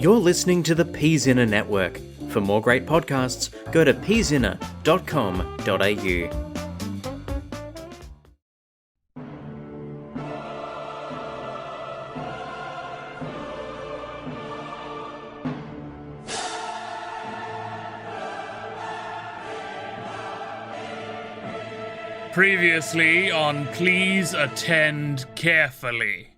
You're listening to the PZinner Network. For more great podcasts, go to pzinner.com.au. Previously on Please Attend Carefully.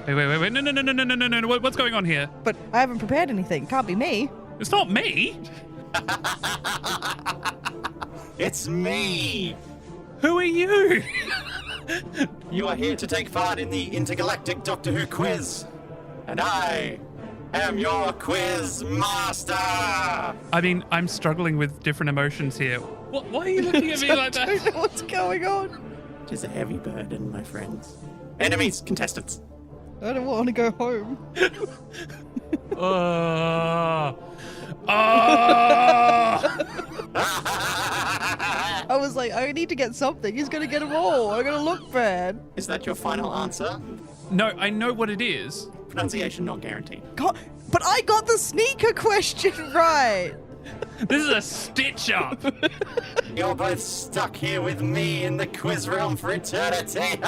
Wait. No. What's going on here? But I haven't prepared anything. Can't be me. It's not me. It's me! Who are you? You are here to take part in the Intergalactic Doctor Who quiz. And I am your quiz master! I mean, I'm struggling with different emotions here. Why are you looking at me like that? I don't know what's going on. It is a heavy burden, my friends. Enemies, contestants. I don't want to go home. I was like, I need to get something. He's going to get them all. I'm going to look bad. Is that your final answer? No, I know what it is. Pronunciation not guaranteed. God, but I got the sneaker question right. This is a stitch-up. You're both stuck here with me in the quiz realm for eternity.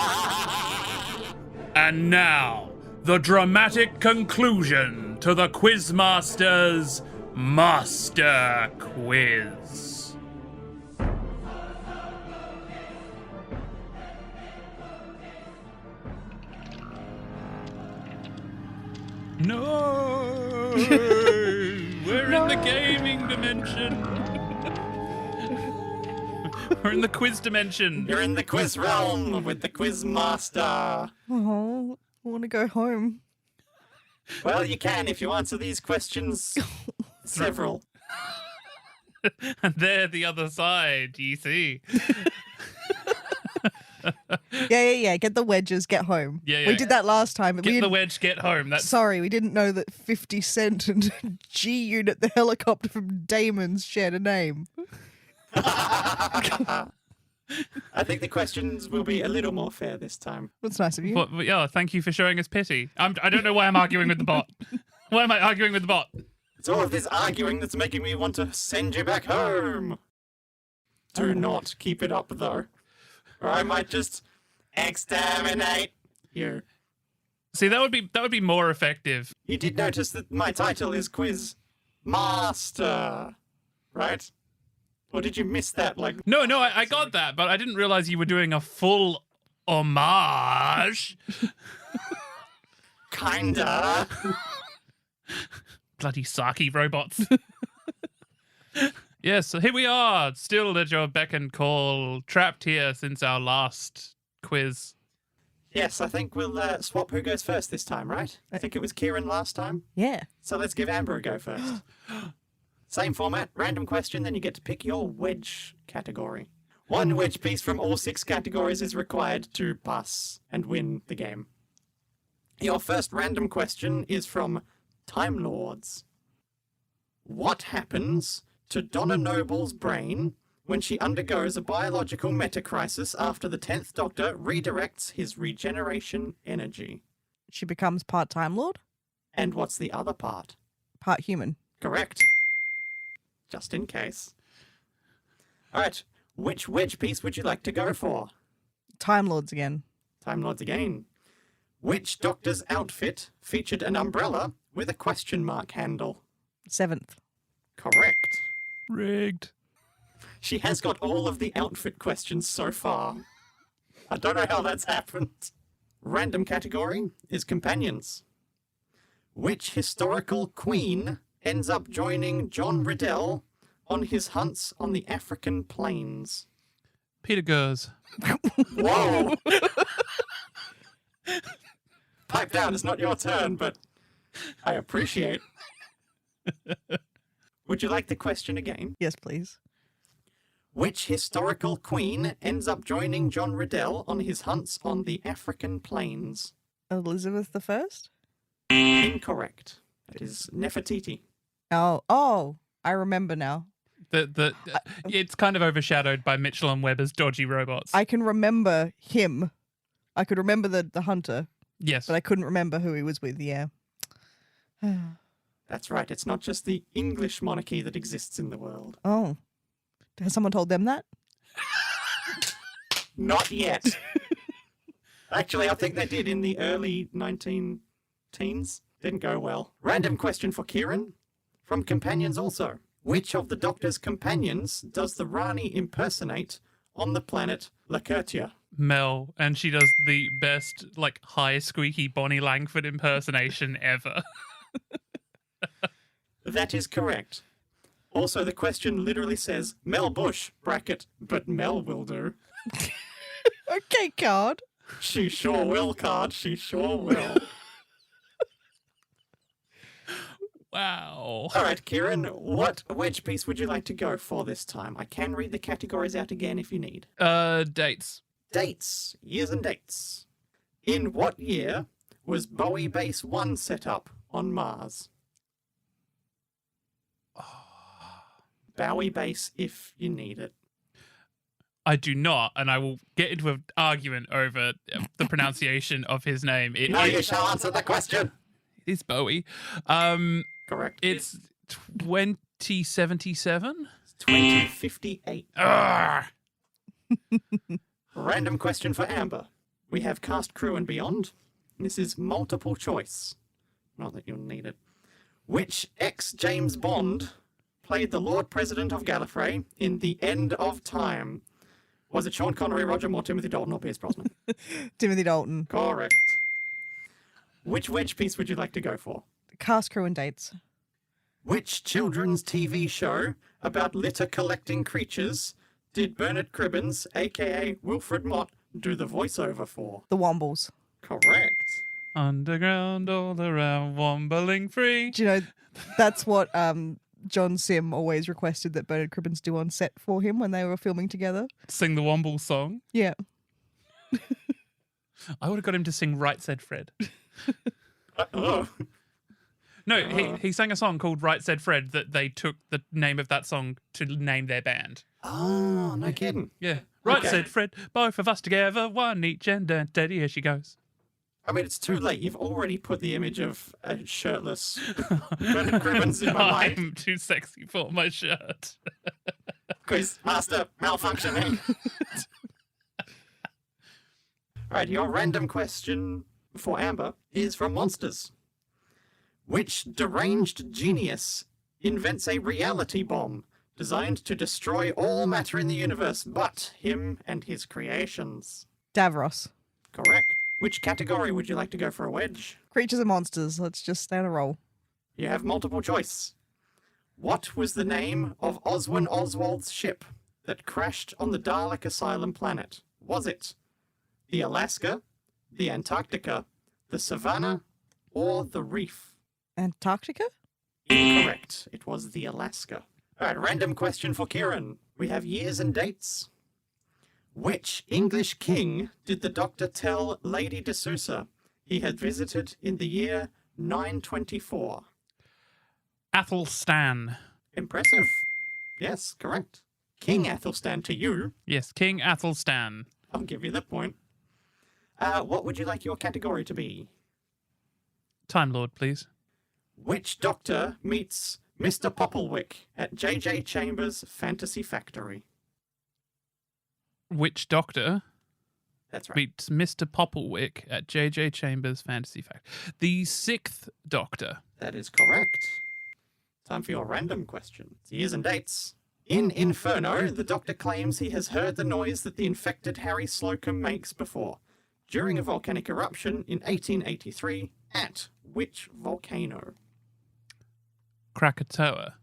And now, the dramatic conclusion to the Quizmaster's Master Quiz. No! We're in the gaming dimension. We're in the quiz dimension. You're in the quiz realm with the quiz master. Oh, I want to go home. Well, you can if you answer these questions. Several. And they're the other side, you see. Yeah. Get the wedges, get home. Yeah. We did that last time. Get the wedge, get home. That's Sorry, we didn't know that 50 Cent and G-Unit, the helicopter from Damon's, shared a name. I think the questions will be a little more fair this time. That's nice of you. Well, yeah, thank you for showing us pity. I don't know why I'm arguing with the bot. Why am I arguing with the bot? It's all of this arguing that's making me want to send you back home. Do not keep it up, though, or I might just exterminate you. See, that would be more effective. You did notice that my title is Quiz Master, right? Or did you miss that? No, I got that, but I didn't realize you were doing a full homage. Kinda. Bloody Saki robots. Yes, so here we are, still at your beck and call, trapped here since our last quiz. Yes, I think we'll swap who goes first this time, right? I think it was Ciarán last time. Yeah. So let's give Amber a go first. Same format, random question, then you get to pick your wedge category. One wedge piece from all 6 categories is required to pass and win the game. Your first random question is from Time Lords. What happens to Donna Noble's brain when she undergoes a biological metacrisis after the 10th Doctor redirects his regeneration energy? She becomes part Time Lord, And what's the other part? part human. Correct. Just in case. Alright, which wedge piece would you like to go for? Time Lords again. Time Lords again. Which Doctor's outfit featured an umbrella with a question mark handle? 7th. Correct. Rigged. She has got all of the outfit questions so far. I don't know how that's happened. Random category is companions. Which historical queen ends up joining John Riddell on his hunts on the African plains? Peter Gers. Whoa! Pipe down, it's not your turn, but I appreciate. Would you like the question again? Yes, please. Which historical queen ends up joining John Riddell on his hunts on the African plains? Elizabeth I? Incorrect. That is Nefertiti. Oh, I remember now. It's kind of overshadowed by Mitchell and Webber's dodgy robots. I can remember him. I could remember the hunter. Yes. but I couldn't remember who he was with. Yeah. That's right. It's not just the English monarchy that exists in the world. Oh, has someone told them that? Not yet. Actually, I think they did in the early 19 teens. Didn't go well. Random question for Ciarán. From companions also. Which of the Doctor's companions does the Rani impersonate on the planet Lacertia? Mel, and she does the best, like, high squeaky Bonnie Langford impersonation ever. That is correct. Also, the question literally says, Mel Bush, bracket, but Mel will do. Okay, card. She sure will, card. She sure will. Wow. All right, Ciarán, what wedge piece would you like to go for this time? I can read the categories out again if you need. Dates. Dates. Years and dates. In what year was Bowie Base 1 set up on Mars? Bowie Base if you need it. I do not, and I will get into an argument over the pronunciation of his name. No, you shall answer the question. It is Bowie. Correct. It's 2077? 2058. Arrgh. Random question for Amber. We have cast, crew, and beyond. This is multiple choice. Not that you'll need it. Which ex-James Bond played the Lord President of Gallifrey in The End of Time? Was it Sean Connery, Roger Moore, Timothy Dalton, or Pierce Brosnan? Timothy Dalton. Correct. Which wedge piece would you like to go for? Cast, crew, and dates. Which children's TV show about litter-collecting creatures did Bernard Cribbins, a.k.a. Wilfred Mott, do the voiceover for? The Wombles. Correct. Underground, all around, wombling free. Do you know, that's what John Sim always requested that Bernard Cribbins do on set for him when they were filming together. Sing the Womble song. Yeah. I would have got him to sing Right Said Fred. Oh. No, he sang a song called Right Said Fred that they took the name of that song to name their band. Oh, no kidding. Yeah. Right Okay. Said Fred, both of us together, one each and daddy, here she goes. I mean, it's too late. You've already put the image of a shirtless Bernard Cribbins in my mind. I'm too sexy for my shirt. Quiz master malfunctioning. Alright, your random question for Amber is from Monsters. Which deranged genius invents a reality bomb designed to destroy all matter in the universe but him and his creations? Davros. Correct. Which category would you like to go for a wedge? Creatures and monsters. Let's just stay on a roll. You have multiple choice. What was the name of Oswin Oswald's ship that crashed on the Dalek Asylum planet? Was it the Alaska, the Antarctica, the Savannah, or the Reef? Antarctica? Incorrect. It was the Alaska. Alright, random question for Ciarán. We have years and dates. Which English king did the Doctor tell Lady de Sousa he had visited in the year 924? Athelstan. Impressive. Yes, correct. King Athelstan to you. Yes, King Athelstan. I'll give you the point. What would you like your category to be? Time Lord, please. Which Doctor meets Mr. Popplewick at J.J. Chambers' Fantasy Factory? Which Doctor That's right. meets Mr. Popplewick at J.J. Chambers' Fantasy Fact? The 6th Doctor. That is correct. Time for your random question. Years and dates. In Inferno, the Doctor claims he has heard the noise that the infected Harry Slocum makes before, during a volcanic eruption in 1883, at which volcano? Krakatoa.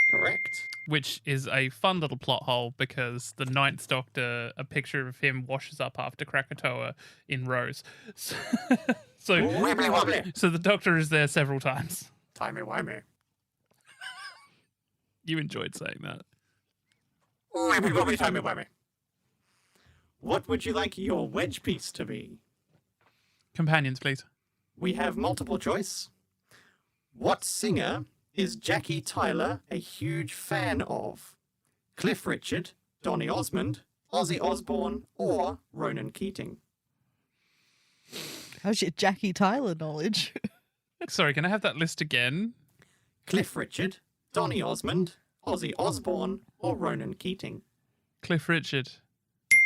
Correct. Which is a fun little plot hole because the 9th Doctor, a picture of him washes up after Krakatoa in Rose. So, Wibbly wobbly. so the Doctor is there several times. Timey-wimey. You enjoyed saying that. Wibbly wobbly, timey-wimey. What would you like your wedge piece to be? Companions, please. We have multiple choice. What singer is Jackie Tyler a huge fan of? Cliff Richard, Donny Osmond, Ozzy Osbourne, or Ronan Keating? How's your Jackie Tyler knowledge? Sorry, can I have that list again? Cliff Richard, Donny Osmond, Ozzy Osbourne, or Ronan Keating? Cliff Richard.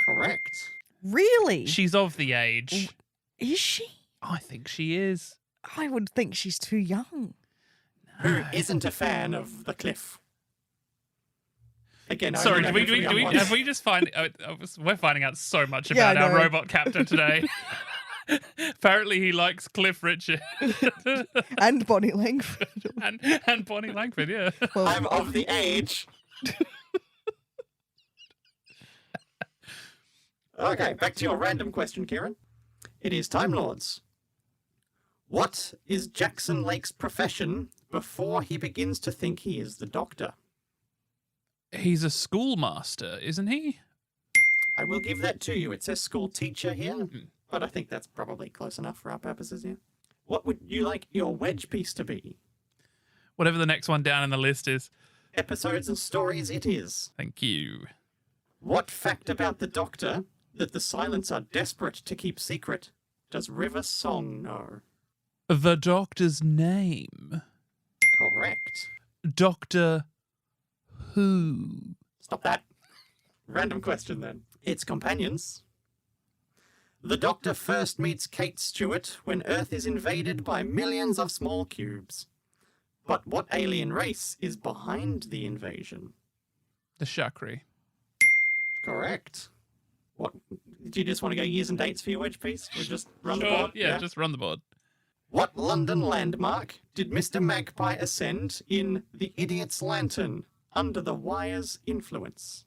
Correct. Really? She's of the age. Is she? I think she is. I would think she's too young. Who isn't a fan of the Cliff? Again, Sorry, I have we just find? We're finding out so much Yeah, about I our know. robot captain today. Apparently, he likes Cliff Richard And Bonnie Langford. and Bonnie Langford. Yeah. Well, I'm of the age. Okay, back to your random question, Kieran. It is Time Lords. What is Jackson Lake's profession before he begins to think he is the Doctor? He's a schoolmaster, isn't he? I will give that to you. It says school teacher here, but I think that's probably close enough for our purposes here. What would you like your wedge piece to be? Whatever the next one down in the list is. Episodes and stories it is. Thank you. What fact about the Doctor that the Silents are desperate to keep secret does River Song know? The Doctor's name. Correct. Doctor Who. Stop that. Random question then. Its companions. The Doctor first meets Kate Stewart when Earth is invaded by millions of small cubes. But what alien race is behind the invasion? The Shakri. Correct. What? Do you just want to go years and dates for your wedge piece? Or just run the Sure, board? yeah, just run the board. What London landmark did Mr. Magpie ascend in The Idiot's Lantern under the wire's influence?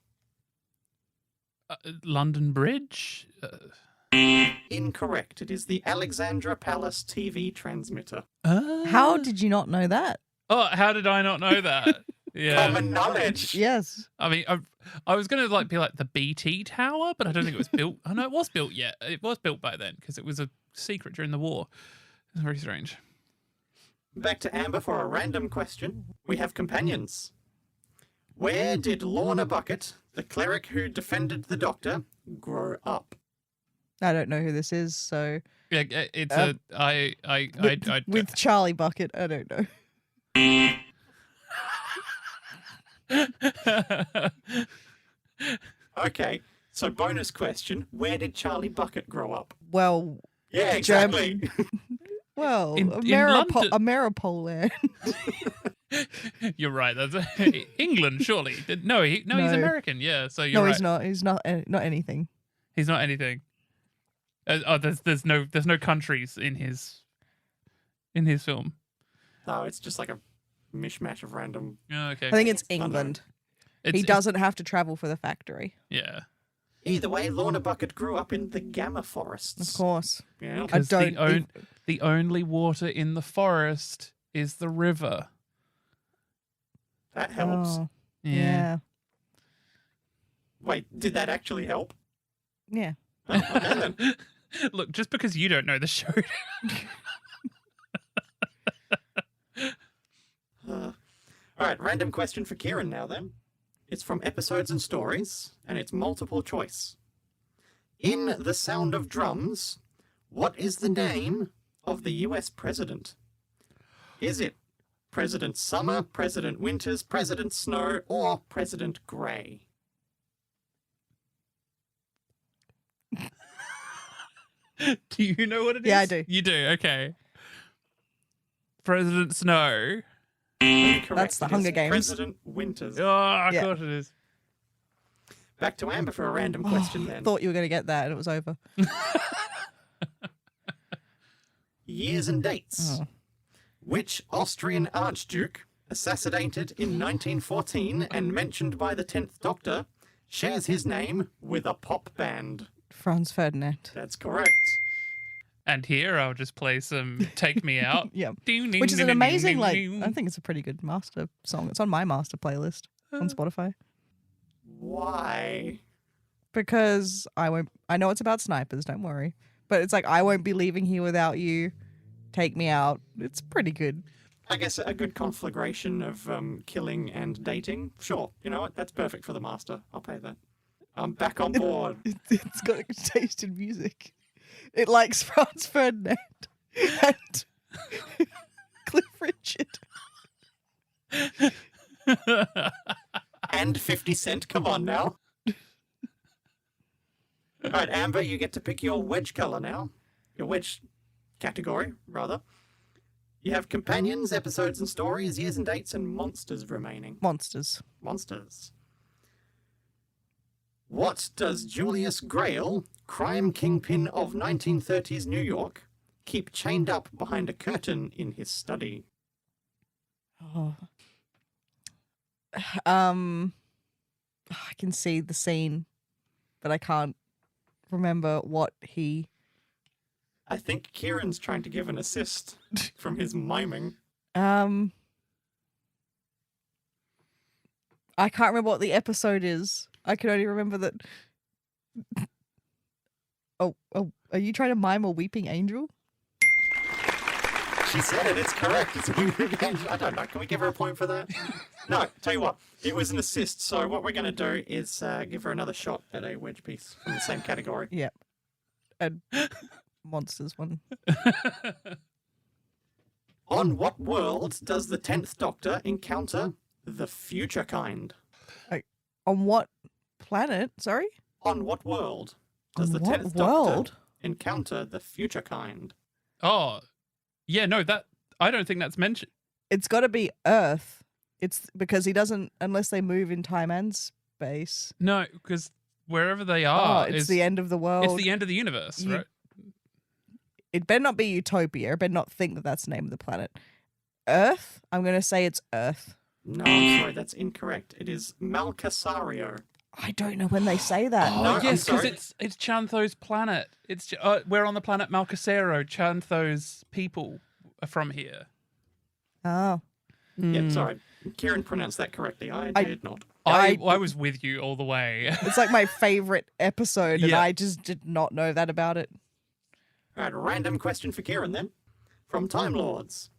London Bridge? Incorrect. It is the Alexandra Palace TV transmitter. how did you not know that? Oh, how did I not know that? Yeah. Common knowledge. Yes. I mean, I was going to be like the BT Tower, but I don't think it was built. Oh, no, it was built yet. It was built by then because it was a secret during the war. It's very strange. Back to Amber for a random question. We have companions. Where did Lorna Bucket, the cleric who defended the Doctor, grow up? I don't know who this is, so Yeah, it's with Charlie Bucket, I don't know. Okay, so bonus question. Where did Charlie Bucket grow up? Well, Yeah, exactly. well, In Ameripole London. land. You're right. That's England, surely. No, he's No. American. Yeah, so you're No, right. he's not. He's not anything. He's not anything. There's no countries in his film. No, it's just like a mishmash of random. Oh, okay. I think it's unknown. England. It's- He doesn't have to travel for the factory. Yeah. Either way, Lorna Bucket grew up in the Gamma Forests. Of course. Yeah. I 'Cause don't. the only water in the forest is the river. That helps. Oh, yeah. Wait, did that actually help? Yeah. Oh, okay then. Look, just because you don't know the show. All right, random question for Kieran now then. It's from Episodes and Stories, and it's multiple choice. In The Sound of Drums, what is the name of the US president? Is it President Summer, President Winters, President Snow, or President Grey? Do you know what it is? Yeah, I do. You do, okay. President Snow. Correct. That's the It is Hunger Games. President Winters. Oh, of Yeah. course it is. Back to Amber for a random question then. Thought you were going to get that, and it was over. Years and dates. Oh. Which Austrian Archduke, assassinated in 1914 and mentioned by the 10th Doctor, shares his name with a pop band? Franz Ferdinand. That's correct. And here I'll just play some Take Me Out. Yeah. Ding, ding, Which is ding, an ding, amazing, ding, like, ding. I think it's a pretty good master song. It's on my master playlist on Spotify. Why? Because I know it's about snipers, don't worry. But it's like, I won't be leaving here without you. Take me out. It's pretty good. I guess a good conflagration of killing and dating. Sure. You know what? That's perfect for the master. I'll pay that. I'm back on board. It's got a good taste in music. It likes Franz Ferdinand and Cliff Richard. And 50 Cent. Come on now. All right, Amber, you get to pick your wedge color now. Your wedge category, rather. You have companions, episodes and stories, years and dates, and monsters remaining. Monsters. Monsters. What does Julius Grail, crime kingpin of 1930s New York, keep chained up behind a curtain in his study? Oh. I can see the scene, but I can't remember what he... I think Kieran's trying to give an assist from his miming. I can't remember what the episode is. I can only remember that... Oh, are you trying to mime a weeping angel? She said it, it's correct. It's a weeping angel. I don't know, can we give her a point for that? No, tell you what, it was an assist, so what we're going to do is give her another shot at a wedge piece from the same category. Yep. And monsters one. On what world does the 10th Doctor encounter the future kind? On what planet? Sorry? On what world does the On what 10th world? Doctor encounter the future kind? Oh, yeah, no, that I don't think that's mentioned. It's got to be Earth. It's because he doesn't, unless they move in time and space. No, because wherever they Oh, are, it's is the end of the world. It's the end of the universe, You- right? It better not be Utopia. It better not think that that's the name of the planet. Earth? I'm going to say it's Earth. No, I'm sorry, that's incorrect. It is Malcasario. I don't know when they say that. No, Oh, I'm yes, because sorry. it's Chantho's planet. It's we're on the planet Malcasero. Chantho's people are from here. Oh. Yeah, sorry. Kieran pronounced that correctly. I did not. I I- was with you all the way. It's like my favorite episode, and Yeah. I just did not know that about it. All right, a random question for Kieran then. From Time Lords.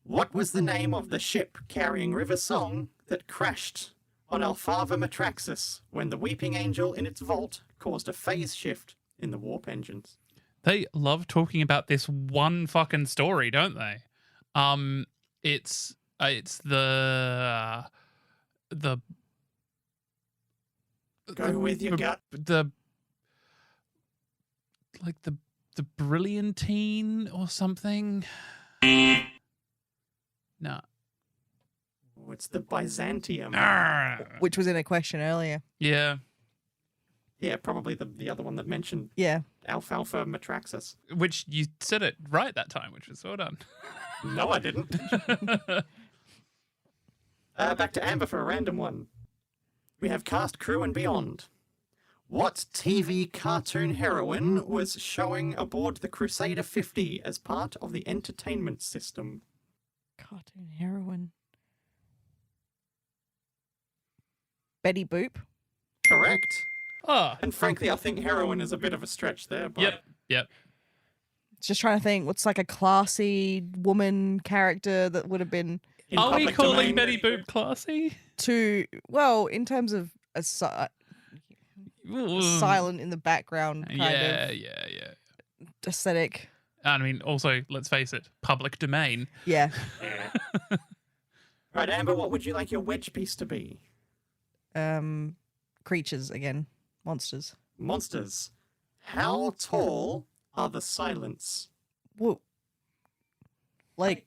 What was the name of the ship carrying River Song that crashed on Alfava Matraxis when the Weeping Angel in its vault caused a phase shift in the warp engines? They love talking about this one fucking story, don't they? It's the Go with your gut. the Brilliantine or something. No. Oh, it's the Byzantium. Which was in a question earlier. Yeah. Yeah, probably the other one that mentioned Yeah. Alfalfa Matraxis. Which you said it right that time, which was well done. No, I didn't. Back to Amber for a random one. We have cast, crew, and beyond. What TV cartoon heroine was showing aboard the Crusader 50 as part of the entertainment system? Cartoon heroine. Betty Boop. Correct. Oh, And frankly, I think heroine is a bit of a stretch there. But yep. Just trying to think, what's like a classy woman character that would have been in Are we public calling domain- Betty Boop classy? too, well, in terms of a silent in the background kind Yeah. of aesthetic. I mean, also, let's face it, public domain. Yeah. Yeah. Right, Amber, what would you like your wedge piece to be? Creatures again. Monsters. Monsters. How tall are the Silents? Whoa. Like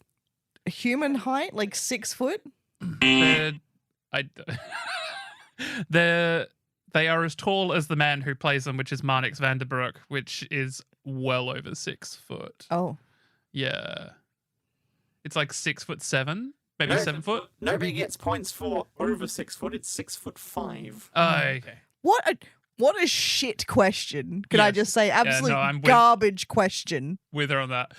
human height? Like 6 foot? They're, they are as tall as the man who plays them, which is Marnix Vanderbroek, which is well over 6 foot. Oh. Yeah. It's like 6'7", maybe No. 7 foot. Nobody gets points for over 6 foot. It's 6'5". Oh, okay. What a shit question. Can I Yes. just say absolute no, I'm with- garbage question. With her on that.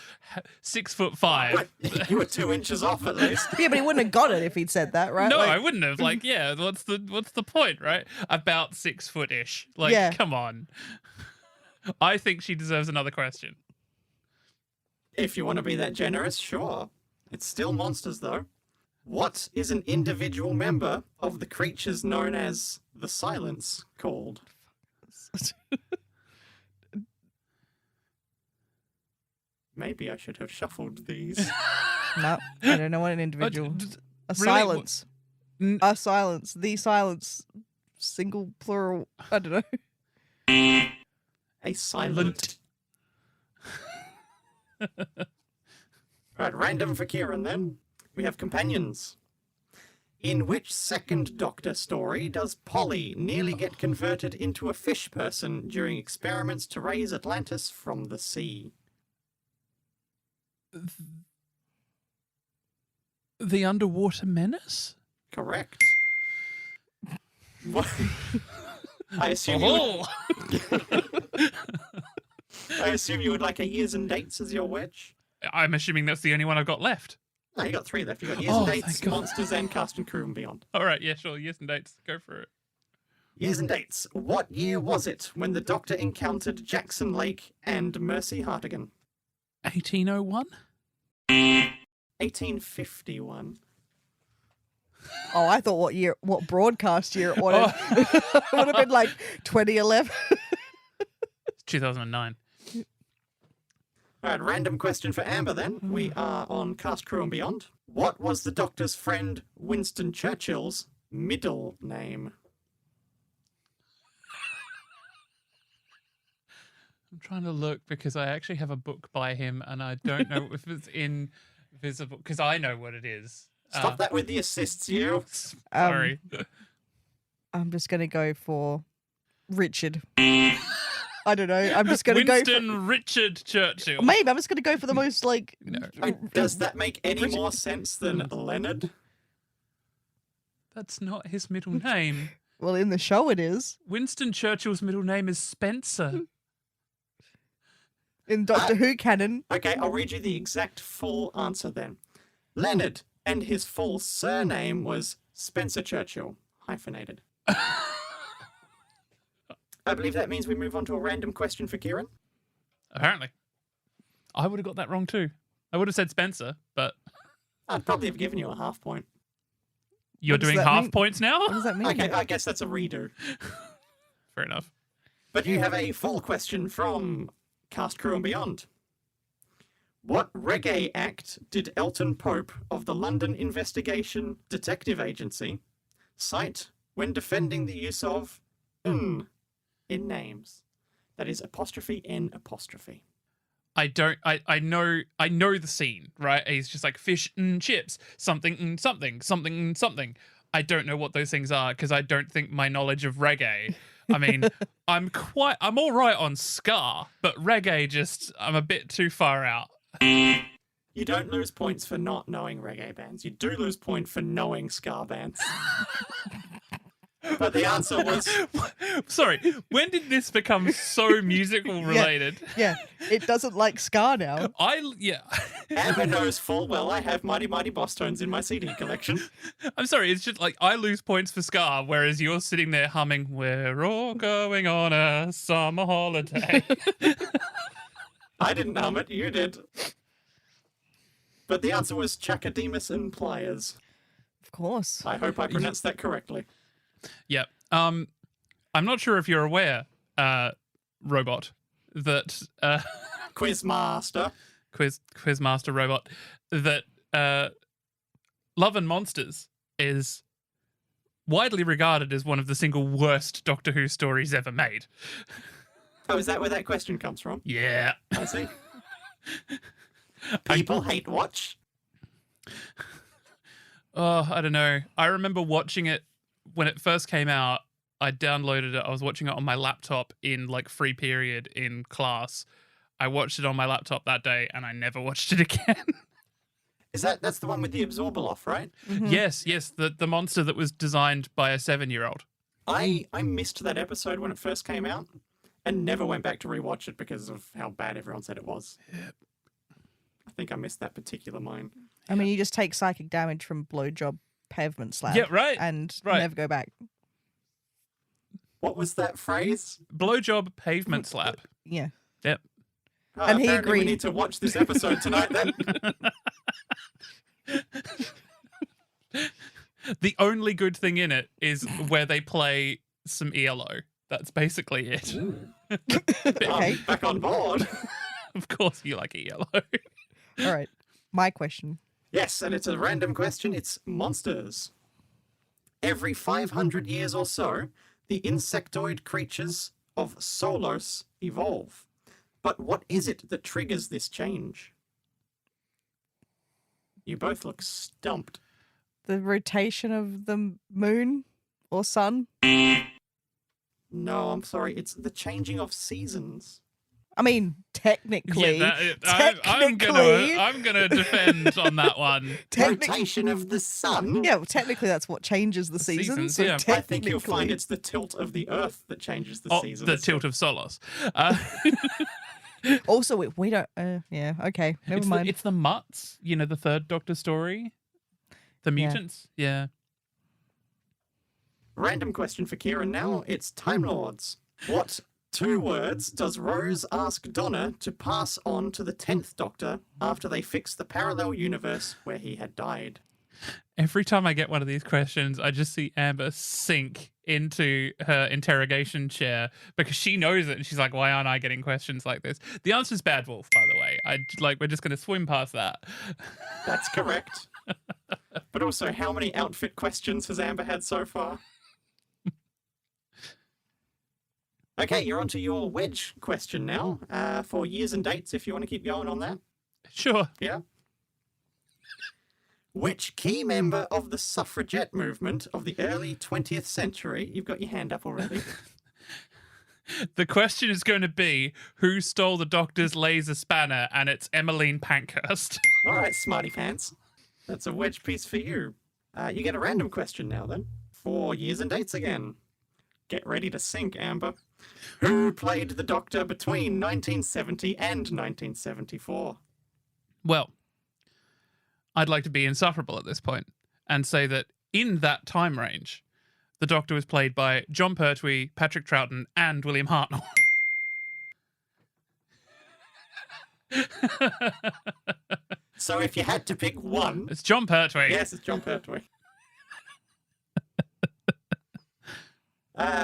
6'5". You were 2 inches off at least. Yeah, but he wouldn't have got it if he'd said that, right? No, Like, I wouldn't have. Like, yeah, what's the point, right? About 6 foot-ish. Like, Yeah. come on. I think she deserves another question. If you want to be that generous, sure. It's still monsters, though. What is an individual member of the creatures known as the Silents called? Maybe I should have shuffled these. No, I don't know what an individual. A silence. A silence. The silence. Single, plural. I don't know. A silent. Right, random for Ciarán then. We have companions. In which second Doctor story does Polly nearly get converted into a fish person during experiments to raise Atlantis from the sea? The Underwater Menace? Correct. What? I assume you I assume you would like a years and dates as your wedge? I'm assuming that's the only one I've got left. No, you got 3 left. You got years and dates, thank God. monsters, and cast and crew and beyond. All right, yeah, sure. Years and dates. Go for it. Years and dates. What year was it when the Doctor encountered Jackson Lake and Mercy Hartigan? 1801? 1851. Oh, I thought what broadcast year it would have, would have been like 2011. 2009. All right, random question for Amber then. We are on Cast, Crew and Beyond. What was the Doctor's friend Winston Churchill's middle name? I'm trying to look because I actually have a book by him and I don't know if it's invisible because I know what it is. Stop that with the assists, you. Sorry. I'm just going to go for Richard. I don't know. I'm just going to go Winston Richard Churchill. Maybe I'm just going to go for the most like. No. Does that make any more sense than Leonard? That's not his middle name. Well, in the show it is. Winston Churchill's middle name is Spencer. In Doctor Who canon. Okay, I'll read you the exact full answer then. Leonard, and his full surname was Spencer Churchill, hyphenated. I believe that means we move on to a random question for Ciarán. Apparently. I would have got that wrong too. I would have said Spencer, but I'd probably have given you a half point. you're What does doing that half mean? points now? What does that mean? Okay, I guess that's a redo. Fair enough. But you have a full question from Cast, Crew and Beyond. What reggae act did Elton Pope of the London Investigation Detective Agency cite when defending the use of "n" in names? That is apostrophe N apostrophe. I know the scene, right? He's just like fish and chips, something and something, something and something. I don't know what those things are because I don't think my knowledge of reggae. I mean, I'm all right on ska, but reggae I'm a bit too far out. You don't lose points for not knowing reggae bands. You do lose point for knowing ska bands. But the answer was... Sorry, when did this become so musical related? Yeah, it doesn't like ska now. Amber knows full well I have Mighty Mighty Boss Tones in my CD collection. I'm sorry, it's just like I lose points for ska, whereas you're sitting there humming, "We're all going on a summer holiday." I didn't hum it, you did. But the answer was Chakademus and Pliers. Of course. I hope I pronounced that correctly. Yep. I'm not sure if you're aware, robot, that Quizmaster. Quizmaster robot, that Love and Monsters is widely regarded as one of the single worst Doctor Who stories ever made. Oh, is that where that question comes from? Yeah. I see. People hate watch. Oh, I don't know. I remember watching it when it first came out. I downloaded it. I was watching it on my laptop in like free period in class. I watched it on my laptop that day and I never watched it again. That's the one with the Absorbaloff, right? Mm-hmm. Yes, the monster that was designed by a 7-year-old. I missed that episode when it first came out and never went back to rewatch it because of how bad everyone said it was. Yep. I think I missed that particular mine. I mean, you just take psychic damage from blowjob pavement slap. Yeah, right. And Right. never go back. What was that phrase? Blowjob pavement slap. Yeah. Yep. Oh, And he apparently we agreed. need to watch this episode tonight then. The only good thing in it is where they play some ELO. That's basically it. Okay. I'm back on board. Of course you like it yellow. All right. My question. Yes, and it's a random question. It's monsters. Every 500 years or so, the insectoid creatures of Solos evolve. But what is it that triggers this change? You both look stumped. The rotation of the moon or sun? No, I'm sorry. It's the changing of seasons. I mean, technically. I'm gonna defend on that one. Rotation of the sun? Yeah, well, technically that's what changes the seasons. seasons, yeah. So I think you'll find it's the tilt of the Earth that changes the seasons. The tilt of Solos. Also, we don't. Yeah, okay, never mind. It's the Mutts, the third Doctor story. The mutants, yeah. Random question for Ciarán now. It's Time Lords. What 2 words does Rose ask Donna to pass on to the 10th Doctor after they fix the parallel universe where he had died? Every time I get one of these questions, I just see Amber sink into her interrogation chair because she knows it and she's like, why aren't I getting questions like this? The answer is Bad Wolf, by the way. We're just going to swim past that. That's correct. But also, how many outfit questions has Amber had so far? Okay, you're on to your wedge question now, for years and dates, if you want to keep going on that. Sure. Yeah. Which key member of the suffragette movement of the early 20th century, you've got your hand up already. The question is going to be, who stole the Doctor's laser spanner? And it's Emmeline Pankhurst. All right, smarty pants. That's a wedge piece for you. You get a random question now, then. For years and dates again. Get ready to sink, Amber. Who played the Doctor between 1970 and 1974? Well, I'd like to be insufferable at this point and say that in that time range, the Doctor was played by John Pertwee, Patrick Troughton, and William Hartnell. So if you had to pick one... It's John Pertwee. Yes, it's John Pertwee.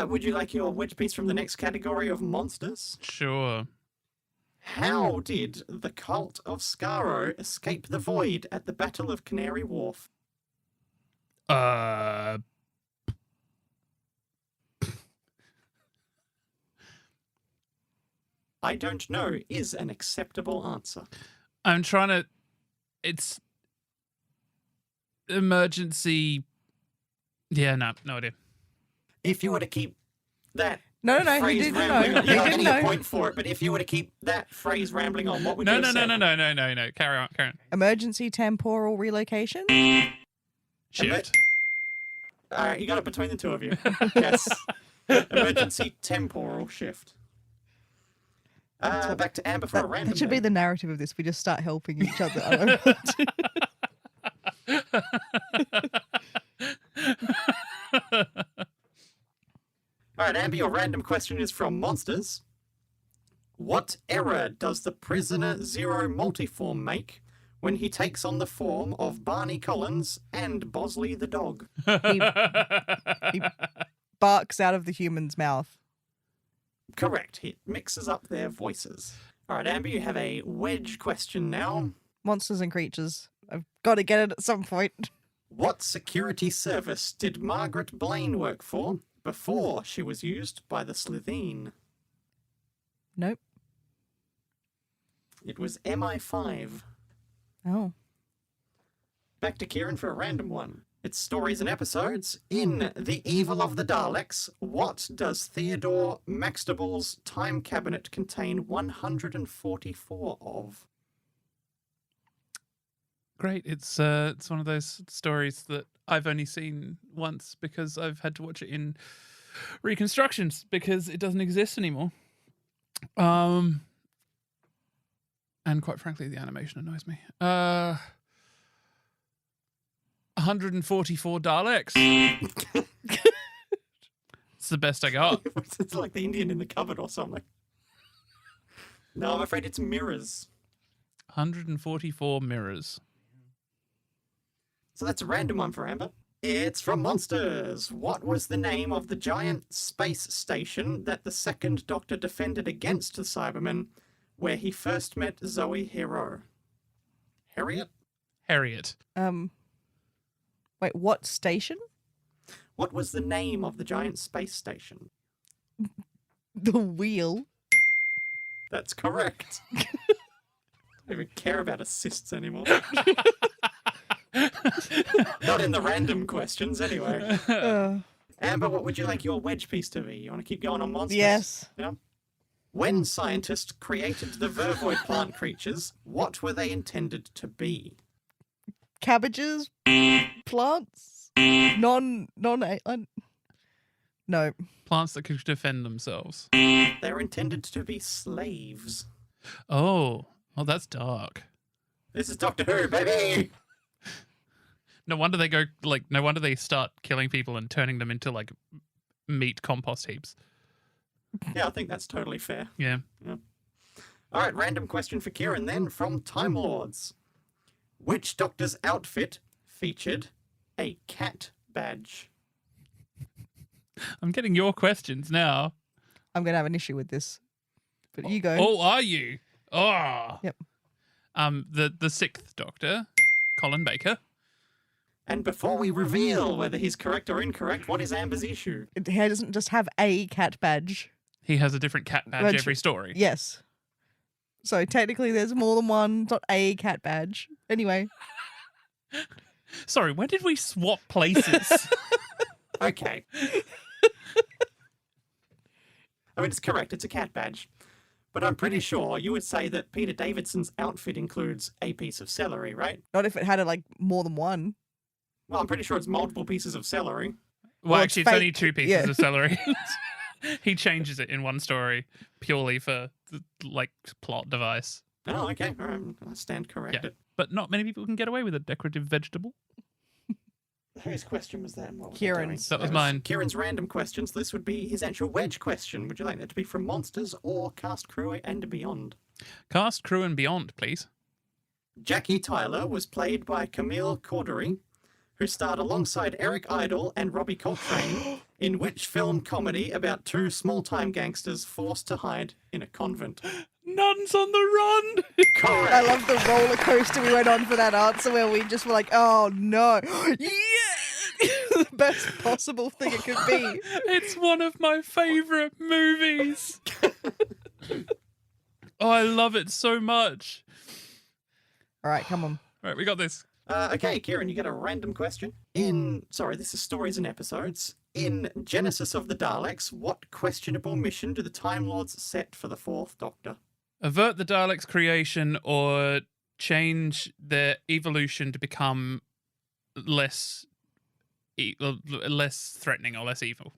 Would you like your wedge piece from the next category of monsters? Sure. How did the cult of Skaro escape the void at the Battle of Canary Wharf? I don't know is an acceptable answer. I'm trying to... It's... Emergency... Yeah, no idea. If you were to keep that No, he phrase didn't know. rambling on, He you're not didn't getting a know. point for it, but if you were to keep that phrase rambling on, what would you No. have said? Carry on. Emergency temporal relocation? Shift. All right, you got it between the two of you. Yes. Emergency temporal shift. Back to Amber for a random. That should be then. the narrative of this. We just start helping each other. I don't know. All right, Amber, your random question is from Monsters. What error does the Prisoner Zero multiform make when he takes on the form of Barney Collins and Bosley the dog? He barks out of the human's mouth. Correct. It mixes up their voices. All right, Amber, you have a wedge question now. Monsters and creatures. I've got to get it at some point. What security service did Margaret Blaine work for before she was used by the Slitheen? Nope. It was MI5. Oh. Back to Ciarán for a random one. It's stories and episodes. In The Evil of the Daleks, what does Theodore Maxtable's time cabinet contain 144 of? Great. It's one of those stories that I've only seen once because I've had to watch it in reconstructions because it doesn't exist anymore. And quite frankly, the animation annoys me. 144 Daleks. It's the best I got. It's like the Indian in the cupboard or something. No, I'm afraid it's mirrors. 144 mirrors. So that's a random one for Amber. It's from Monsters. What was the name of the giant space station that the second Doctor defended against the Cybermen where he first met Zoe Hero? Harriet. Wait, what station? What was the name of the giant space station? The Wheel. That's correct. I don't even care about assists anymore. Not in the random questions, anyway. Amber, what would you like your wedge piece to be? You want to keep going on monsters? Yes. Yeah. When scientists created the vervoid plant creatures, what were they intended to be? Cabbages? Plants? No. Plants that could defend themselves. They were intended to be slaves. Oh, that's dark. This is Doctor Who, baby! No wonder they start killing people and turning them into like meat compost heaps. Yeah, I think that's totally fair. Yeah. All right, random question for Kieran then from Time Lords. Which Doctor's outfit featured a cat badge? I'm getting your questions now. I'm going to have an issue with this. But you go. Oh, are you? Oh. Yep. The sixth Doctor, Colin Baker. And before we reveal whether he's correct or incorrect, what is Amber's issue? He doesn't just have a cat badge. He has a different cat badge every story. Yes. So technically there's more than one, not a cat badge. Anyway. Sorry, when did we swap places? Okay. I mean, it's correct. It's a cat badge. But I'm pretty sure you would say that Peter Davidson's outfit includes a piece of celery, right? Not if it had more than one. Well, I'm pretty sure it's multiple pieces of celery. Well, it's actually, it's only fake. 2 pieces Yeah. of celery. He changes it in one story purely for, plot device. Oh, okay. All right. I stand corrected. But not many people can get away with a decorative vegetable. Whose question was that? And what was Kieran's. That was mine. Kieran's random questions. This would be his actual wedge question. Would you like that to be from Monsters or Cast, Crew and Beyond? Cast, crew, and beyond, please. Jackie Tyler was played by Camille Cordery, who starred alongside Eric Idle and Robbie Coltrane in which film comedy about two small-time gangsters forced to hide in a convent? Nuns on the run! Correct. I love the roller coaster we went on for that answer where we just were like, oh no. Yeah! The best possible thing it could be. It's one of my favourite movies. Oh, I love it so much. All right, come on. Right, we got this. Okay, Kieran, you get a random question. This is stories and episodes. In Genesis of the Daleks, what questionable mission do the Time Lords set for the Fourth Doctor? Avert the Daleks' creation or change their evolution to become less threatening or less evil.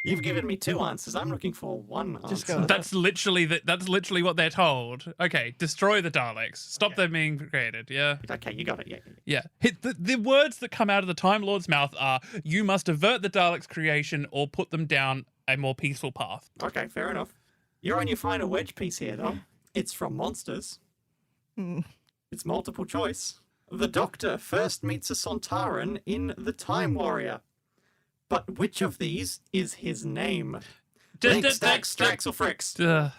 You've given me two answers. I'm looking for one Just answer. go. That's literally what they're told. Okay, destroy the Daleks. Stop them being created. Yeah. Okay, you got it. Yeah. The words that come out of the Time Lord's mouth are, you must avert the Daleks' creation or put them down a more peaceful path. Okay, fair enough. You're on your final wedge piece here, though. It's from Monsters. It's multiple choice. The Doctor first meets a Sontaran in The Time Warrior. But which of these is his name? Link, Stax, Strax, or Frix?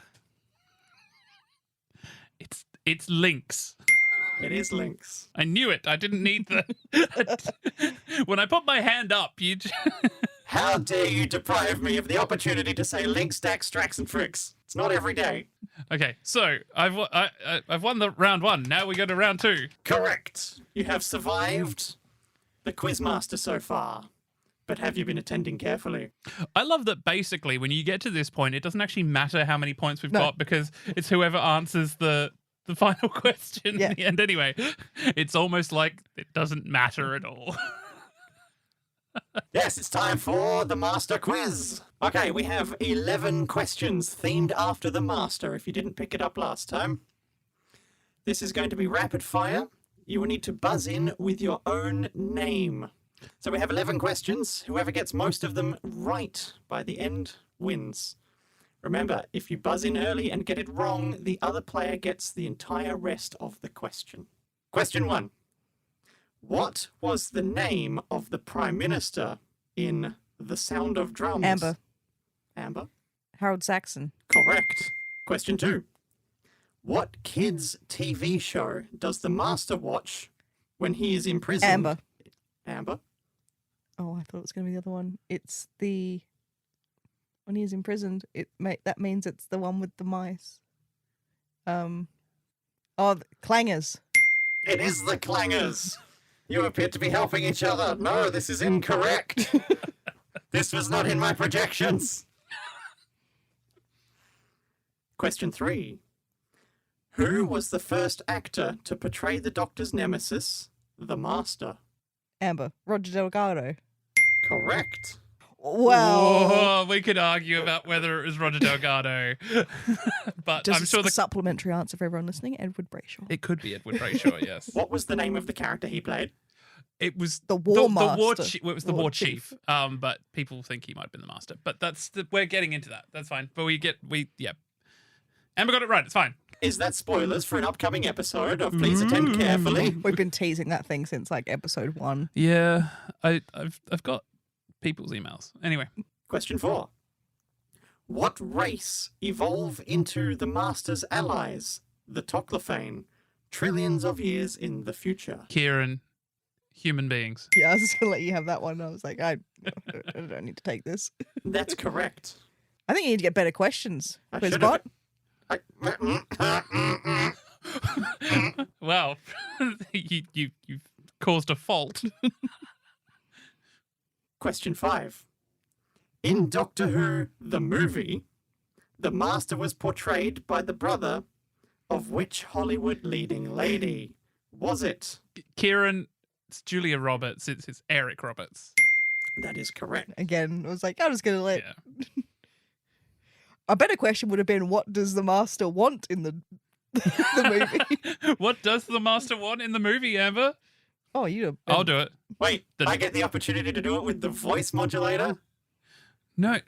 It's Lynx. It is Lynx. I knew it. I didn't need the... When I put my hand up, you... How dare you deprive me of the opportunity to say Link, Stax, Strax, and Frix? It's not every day. Okay, so I've won the round one. Now we go to round two. Correct. You have survived the Quizmaster so far. But have you been attending carefully? I love that basically when you get to this point, it doesn't actually matter how many points we've got because it's whoever answers the final question in the end anyway. It's almost like it doesn't matter at all. Yes, it's time for the Master Quiz. Okay, we have 11 questions themed after the Master, if you didn't pick it up last time. This is going to be rapid fire. You will need to buzz in with your own name. So we have 11 questions. Whoever gets most of them right by the end wins. Remember, if you buzz in early and get it wrong, the other player gets the entire rest of the question. Question 1. What was the name of the Prime Minister in The Sound of Drums? Amber. Amber? Harold Saxon. Correct. Question 2. What kids' TV show does the Master watch when he is imprisoned? Amber. Amber? Oh, I thought it was going to be the other one. It's the... When he's imprisoned, that means it's the one with the mice. Clangers. It is the Clangers. You appear to be helping each other. No, this is incorrect. This was not in my projections. Question 3. Who was the first actor to portray the Doctor's nemesis, the Master? Amber. Roger Delgado. Correct. Wow. Whoa, we could argue about whether it was Roger Delgado, but Just I'm sure a supplementary answer for everyone listening, Edward Brayshaw. it could be Edward Brayshaw. Yes, What was the name of the character he played? it was The War Master. It was the War Chief. But people think he might have been the Master. But we're getting into that. That's fine. But Amber got it right. It's fine. Is that spoilers for an upcoming episode of Please Attend Carefully? We've been teasing that thing since like episode 1. Yeah, I've got people's emails. Anyway, Question 4. What race evolve into the Master's allies, the Toclophane, trillions of years in the future? Ciarán, human beings. Yeah, I was just going to let you have that one. I was like, I don't need to take this. That's correct. I think you need to get better questions. I Quizbot. Wow, you've caused a fault. Question 5. In Doctor Who, the movie, the Master was portrayed by the brother of which Hollywood leading lady? Was it? Ciarán, it's Julia Roberts. It's Eric Roberts. That is correct. Again, I was like, I'm just going to let... Yeah. A better question would have been, what does the Master want in the movie? What does the Master want in the movie, Amber? Oh, you... I'll do it. Wait, I get the opportunity to do it with the voice modulator? No,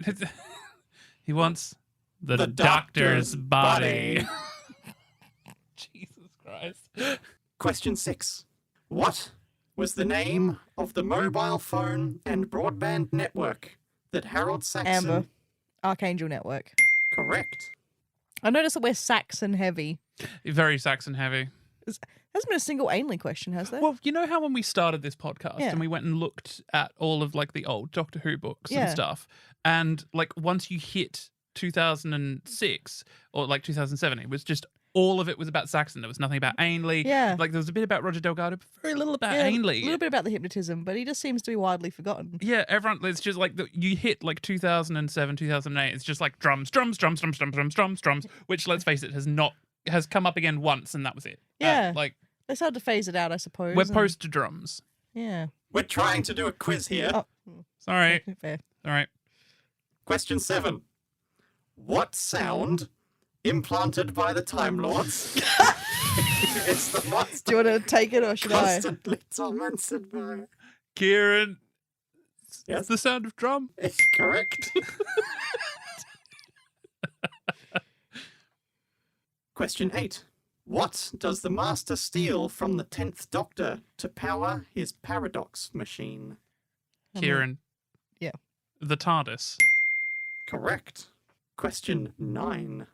he wants the The doctor's doctor's body. body. Jesus Christ. Question 6. What was the name of the mobile phone and broadband network that Harold Saxon... Amber. Archangel Network. Correct. I noticed that we're Saxon heavy. Very Saxon heavy. Hasn't been a single Ainley question, has there? Well, you know how when we started this podcast Yeah. and we went and looked at all of like the old Doctor Who books Yeah. and stuff, and like once you hit 2006 or like 2007, it was just all of it was about Saxon. There was nothing about Ainley. Yeah. Like there was a bit about Roger Delgado, but very little about Yeah, Ainley. A little bit about the hypnotism, but he just seems to be widely forgotten. Yeah, everyone. It's just like you hit like 2007, 2008. It's just like drums, drums, drums, drums, drums, drums, drums, drums. Which, let's face it, has come up again once, and that was it. Yeah. Like They started to phase it out, I suppose. we're and- post to drums. Yeah. We're trying to do a quiz here. Oh, Sorry. fair. All right. Question 7. What sound implanted by the Time Lords is the monster Do you want to take it or should I? constantly tormented by? Ciarán, Yes. it's the sound of drum. It's correct. Question 8. What does the Master steal from the 10th Doctor to power his paradox machine? Ciarán. Yeah. The TARDIS. Correct. Question 9.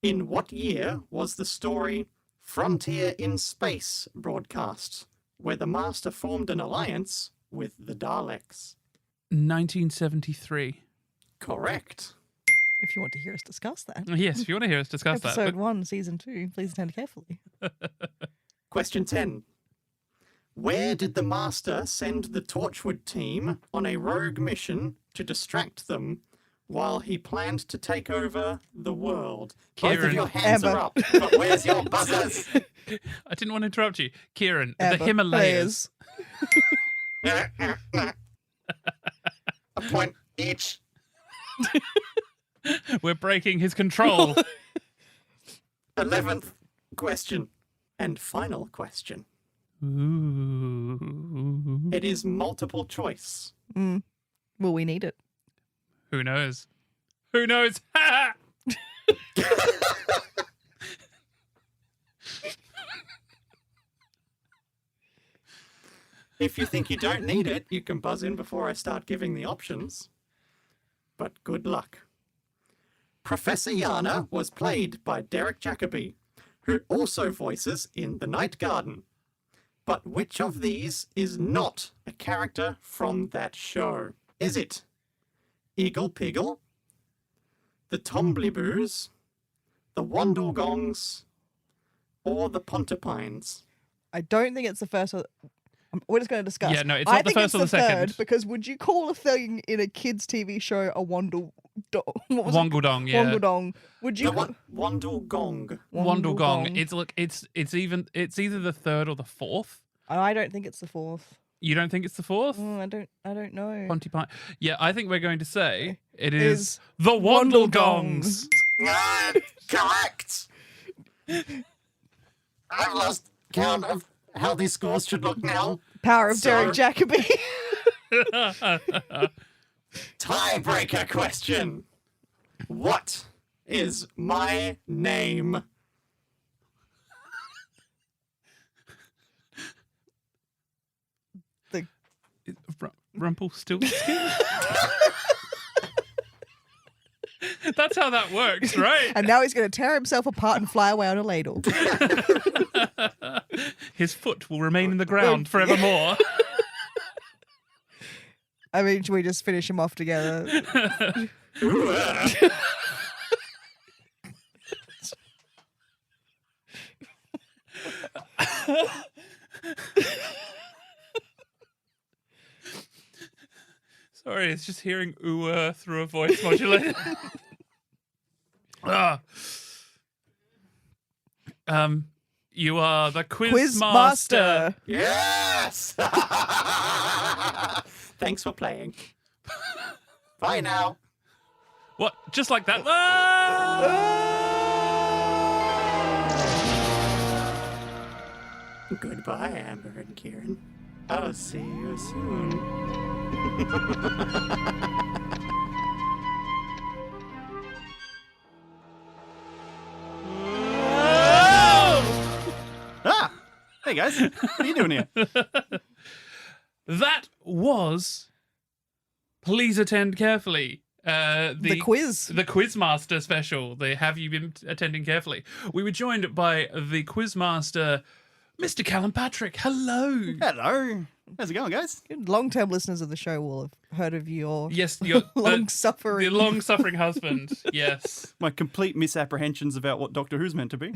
In what year was the story Frontier in Space broadcast, where the Master formed an alliance with the Daleks? 1973. Correct. If you want to hear us discuss that. Yes, if you want to hear us discuss that. Episode 1, Season 2. Please attend carefully. Question 10. Where did the Master send the Torchwood team on a rogue mission to distract them while he planned to take over the world? Both of Ciarán. your hands Amber. are up, but where's your buzzers? I didn't want to interrupt you. Ciarán, Amber, the Himalayas. A point each. We're breaking his control. 11th question and final question. Ooh. It is multiple choice. Will we need it? Who knows? Who knows? Ha! If you think you don't need it, you can buzz in before I start giving the options. But good luck. Professor Yana was played by Derek Jacobi, who also voices in The Night Garden. But which of these is not a character from that show? Is it Eagle Piggle, the Tombliboos, the Wandlegongs, or the Pontipines? I don't think it's the first or... We're just going to discuss. Yeah, no, it's not the first or the second. Third, because would you call a thing in a kids' TV show a Wandledong? Wongledong, yeah. Wongledong. Would you? Wandlegong. Wandlegong. It's either the third or the fourth. I don't think it's the fourth. You don't think it's the fourth? I don't know. Pontipine. Yeah, I think we're going to say it is the Wandlegongs. Correct. I've lost count of how these scores should look now. Power of Derek Jacobi. Tiebreaker question. What is my name? Rumpelstiltskin? That's how that works, right? And now he's going to tear himself apart and fly away on a ladle. His foot will remain in the ground forevermore. I mean, should we just finish him off together? Sorry, it's just hearing ooh through a voice modulator. You are the quiz master. Yes! Thanks for playing. Bye now. What? Just like that? Ah! Goodbye, Amber and Ciarán. I'll see you soon. Hey guys, what are you doing here? That was Please Attend Carefully. The quiz. The Quizmaster special. The Have You Been Attending Carefully? We were joined by the Quizmaster, Mr. Callum Patrick. Hello. Hello. How's it going, guys? Long-term listeners of the show will have heard of your long-suffering the long-suffering husband. Yes. My complete misapprehensions about what Doctor Who's meant to be.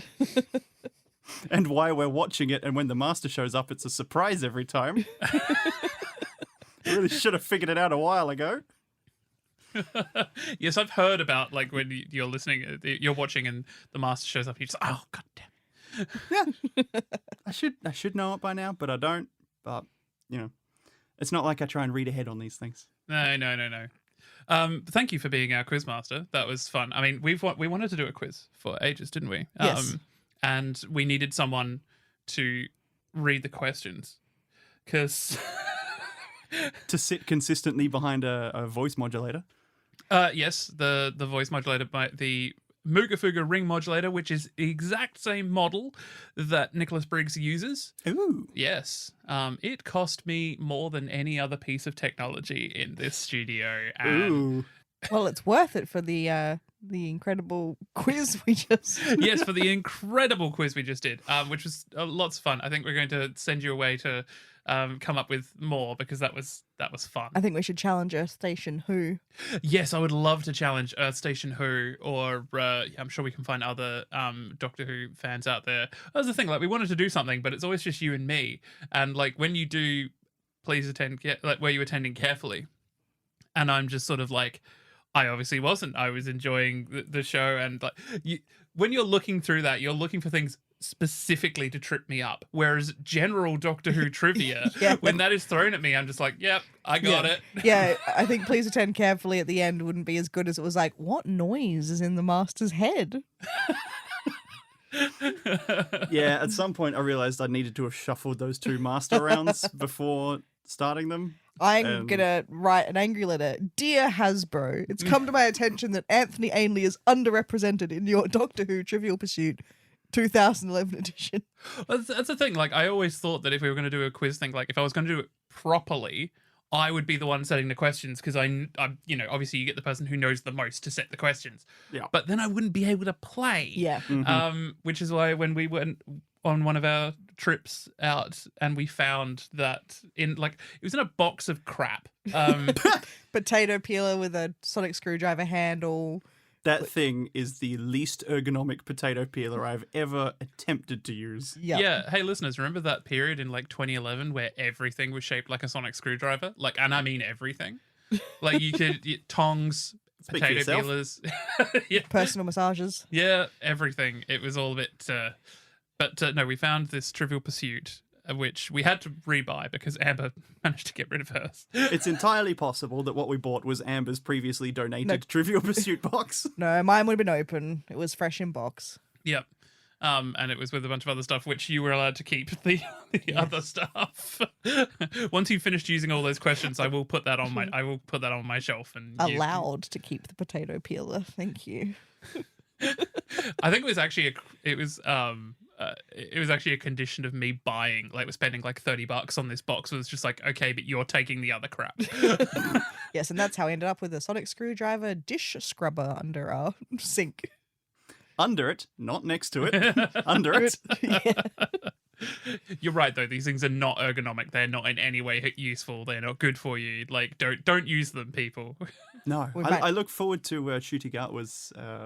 And why we're watching it, and when the master shows up, it's a surprise every time. I really should have figured it out a while ago. Yes, I've heard about like when you're listening, you're watching, and the master shows up. You're just oh god damn. Yeah, I should know it by now, but I don't. But you know, it's not like I try and read ahead on these things. No. Thank you for being our quizmaster. That was fun. I mean, we wanted to do a quiz for ages, didn't we? Yes. And we needed someone to read the questions because to sit consistently behind a voice modulator. Yes, the voice modulator by the Mooga Fuga ring modulator, which is the exact same model that Nicholas Briggs uses. Ooh. Yes. It cost me more than any other piece of technology in this studio. And Ooh. Well, it's worth it for the incredible quiz we just... Yes, for the incredible quiz we just did, which was lots of fun. I think we're going to send you away to come up with more because that was fun. I think we should challenge Earth Station Who. Yes, I would love to challenge Earth Station Who, or I'm sure we can find other Doctor Who fans out there. That's the thing, like we wanted to do something, but it's always just you and me. And like when you do, please attend, like were you attending carefully? And I'm just sort of like, I obviously wasn't. I was enjoying the show, and like when you're looking through that, you're looking for things specifically to trip me up. Whereas general Doctor Who trivia, Yeah. when that is thrown at me, I'm just like, yep, I got it. Yeah, I think please attend carefully at the end wouldn't be as good as it was like, what noise is in the master's head? Yeah, at some point I realized I needed to have shuffled those two master rounds before starting them. I'm going to write an angry letter. Dear Hasbro, it's come to my attention that Anthony Ainley is underrepresented in your Doctor Who Trivial Pursuit 2011 edition. Well, that's the thing. Like, I always thought that if we were going to do a quiz thing, like if I was going to do it properly, I would be the one setting the questions because I, obviously you get the person who knows the most to set the questions. Yeah. But then I wouldn't be able to play. Yeah. Which is why when we went on one of our trips out and we found that it was in a box of crap. Potato peeler with a sonic screwdriver handle. That thing is the least ergonomic potato peeler I've ever attempted to use. Yep. Yeah. Hey, listeners, remember that period in 2011 where everything was shaped like a sonic screwdriver? And I mean everything. You could tongs, Speak for potato yourself. peelers. Yeah. Personal massages. Yeah, everything. It was all a bit. But no, we found this Trivial Pursuit, which we had to rebuy because Amber managed to get rid of hers. It's entirely possible that what we bought was Amber's previously donated Trivial Pursuit box. No, mine would have been open. It was fresh in box. Yep. And it was with a bunch of other stuff, which you were allowed to keep the other stuff. Once you've finished using all those questions, I will put that on my shelf. And Allowed to keep the potato peeler. Thank you. I think it was actually a condition of me buying, we're spending $30 on this box. It was just okay, but you're taking the other crap. Yes, and that's how I ended up with a sonic screwdriver dish scrubber under our sink. Under it, not next to it. Under it. You're right, though. These things are not ergonomic. They're not in any way useful. They're not good for you. Don't use them, people. No, I look forward to shooting out with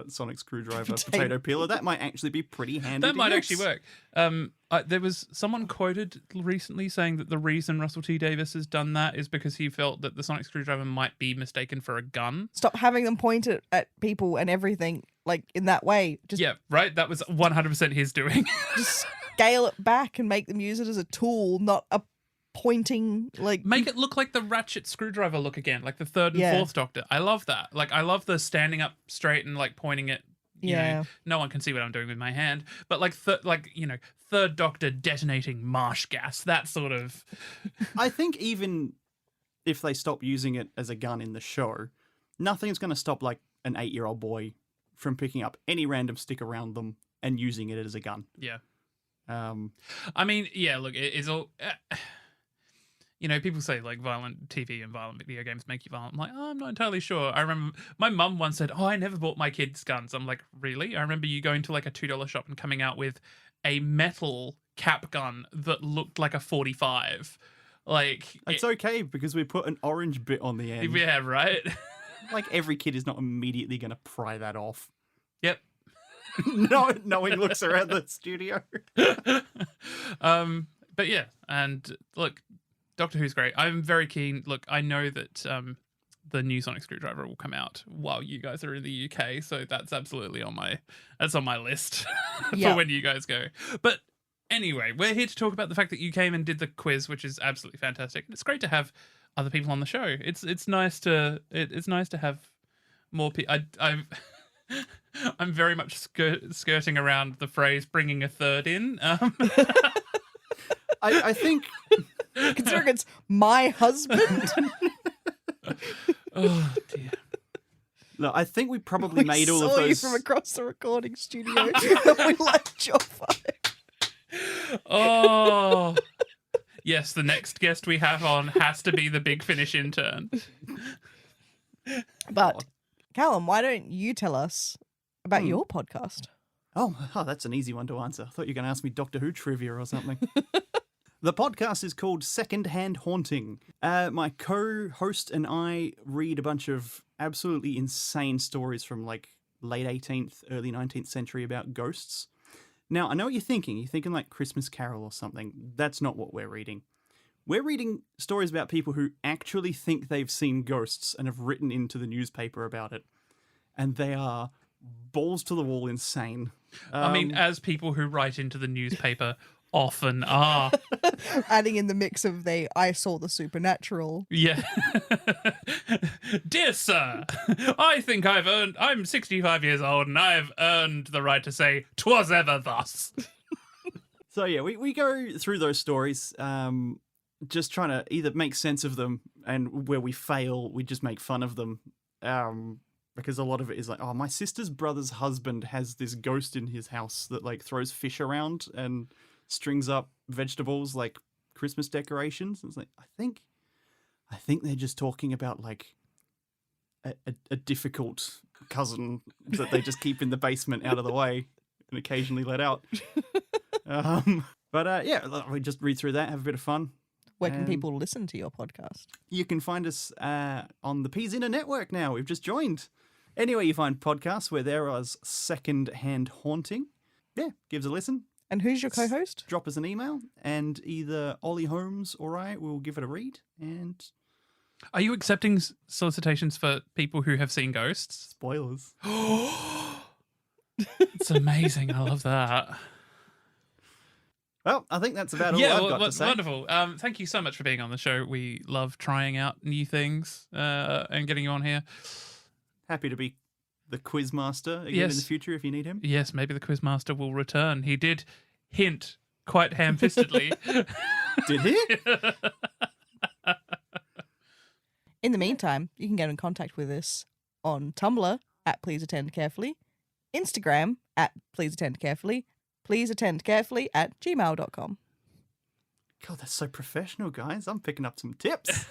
sonic screwdriver potato peeler. That might actually be pretty handy. That might actually work. There was someone quoted recently saying that the reason Russell T Davies has done that is because he felt that the sonic screwdriver might be mistaken for a gun. Stop having them point it at people and everything in that way. Just Yeah, right. That was 100% his doing. just scale it back and make them use it as a tool, not a pointing Make it look like the ratchet screwdriver look again, like the third and fourth Doctor. I love that. I love the standing up straight and pointing it. You know, no one can see what I'm doing with my hand, but third Doctor detonating marsh gas, that sort of. I think even if they stop using it as a gun in the show, nothing's going to stop an 8-year-old boy from picking up any random stick around them and using it as a gun. Yeah. I mean, yeah. Look, it is all. People say violent TV and violent video games make you violent. I'm like, oh, I'm not entirely sure. I remember my mum once said, "Oh, I never bought my kids guns." I'm like, really? I remember you going to a $2 shop and coming out with a metal cap gun that looked like a 45. It's okay because we put an orange bit on the end. Yeah, right. Every kid is not immediately going to pry that off. Yep. No, knowing looks around the studio. But yeah, and look, Doctor Who's great. I'm very keen. Look, I know that the new sonic screwdriver will come out while you guys are in the UK, so that's absolutely on my list for when you guys go. But anyway, we're here to talk about the fact that you came and did the quiz, which is absolutely fantastic. It's great to have other people on the show. It's nice to have more people. I'm very much skirting around the phrase "bringing a third in." I think, considering it's my husband. Oh dear. No, I think we probably made all of saw those. you from across the recording studio, and we liked your vibe. Oh. Yes, the next guest we have on has to be the Big Finish intern. But Callum, why don't you tell us about your podcast? Oh, that's an easy one to answer. I thought you were going to ask me Doctor Who trivia or something. The podcast is called Second-Hand Haunting. My co-host and I read a bunch of absolutely insane stories from late 18th, early 19th century about ghosts. Now, I know what you're thinking. You're thinking Christmas Carol or something. That's not what we're reading. We're reading stories about people who actually think they've seen ghosts and have written into the newspaper about it. And they are balls to the wall insane. I mean, as people who write into the newspaper often are. Adding in the mix of I saw the supernatural. Yeah. Dear sir, I think I'm 65 years old and I've earned the right to say 'twas ever thus. So yeah, we go through those stories, just trying to either make sense of them, and where we fail, we just make fun of them. Because a lot of it is oh, my sister's brother's husband has this ghost in his house that throws fish around and strings up vegetables like Christmas decorations. And it's I I think they're just talking about like a difficult cousin that they just keep in the basement out of the way and occasionally let out. Yeah, we just read through that, have a bit of fun. Where can And people listen to your podcast? You can find us on the Peas Inner Network now. We've just joined. Anywhere you find podcasts where there is second-hand haunting, yeah, give us a listen. And who's your co-host? Drop us an email, and either Ollie Holmes or I will give it a read. And Are you accepting solicitations for people who have seen ghosts? spoilers. It's amazing. I love that. Well, I think that's about all I've got to say. Wonderful. Thank you so much for being on the show. We love trying out new things and getting you on here. Happy to be the quizmaster again in Yes. the future if you need him. Yes, maybe the quizmaster will return. He did hint quite ham-fistedly. Did he? In the meantime, you can get in contact with us on Tumblr at Please Attend Carefully, Instagram at Please Attend Carefully, Please Attend Carefully at gmail.com. God, that's so professional, guys. I'm picking up some tips.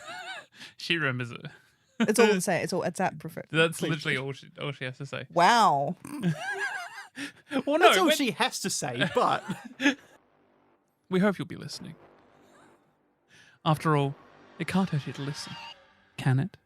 She remembers it. It's all the same. It's at prefer. That's please. literally all she has to say. Wow. Well, no, That's all she has to say, but we hope you'll be listening. After all, it can't hurt you to listen, can it?